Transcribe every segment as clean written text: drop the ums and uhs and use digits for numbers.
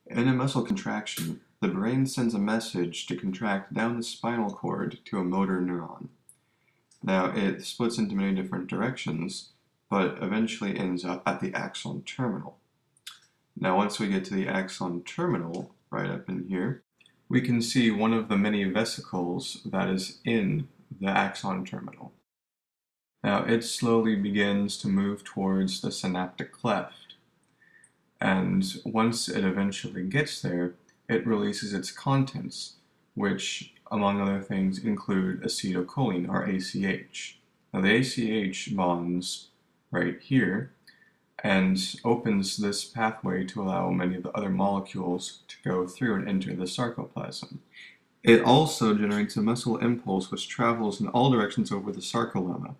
In a muscle contraction, the brain sends a message to contract down the spinal cord to a motor neuron. Now, it splits into many different directions, but eventually ends up at the axon terminal. Now, once we get to the axon terminal, right up in here, we can see one of the many vesicles that is in the axon terminal. Now, it slowly begins to move towards the synaptic cleft. And once it eventually gets there, it releases its contents, which, among other things, include acetylcholine, or ACH. Now, the ACH bonds right here and opens this pathway to allow many of the other molecules to go through and enter the sarcoplasm. It also generates a muscle impulse which travels in all directions over the sarcolemma,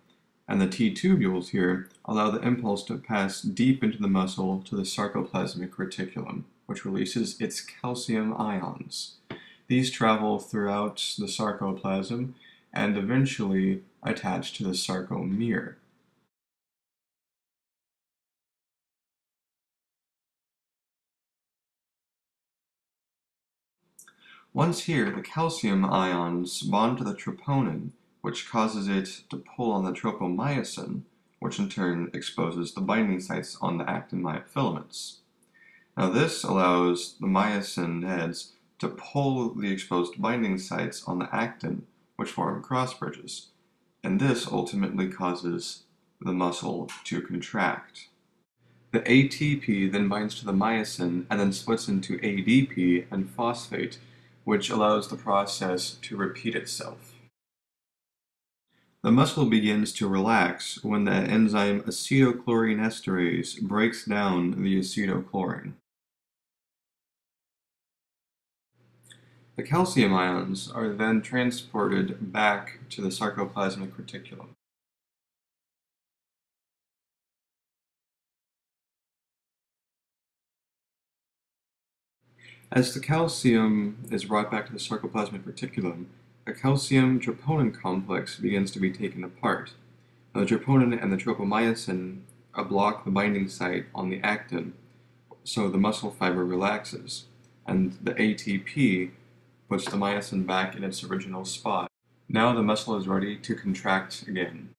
and the T-tubules here allow the impulse to pass deep into the muscle to the sarcoplasmic reticulum, which releases its calcium ions. These travel throughout the sarcoplasm and eventually attach to the sarcomere. Once here, the calcium ions bond to the troponin, which causes it to pull on the tropomyosin, which in turn exposes the binding sites on the actin myofilaments. Now this allows the myosin heads to pull the exposed binding sites on the actin, which form cross bridges, and this ultimately causes the muscle to contract. The ATP then binds to the myosin and then splits into ADP and phosphate, which allows the process to repeat itself. The muscle begins to relax when the enzyme acetylchlorine esterase breaks down the acetylchlorine. The calcium ions are then transported back to the sarcoplasmic reticulum. As the calcium is brought back to the sarcoplasmic reticulum, a calcium troponin complex begins to be taken apart. Now, the troponin and the tropomyosin block the binding site on the actin, so the muscle fiber relaxes, and the ATP puts the myosin back in its original spot. Now the muscle is ready to contract again.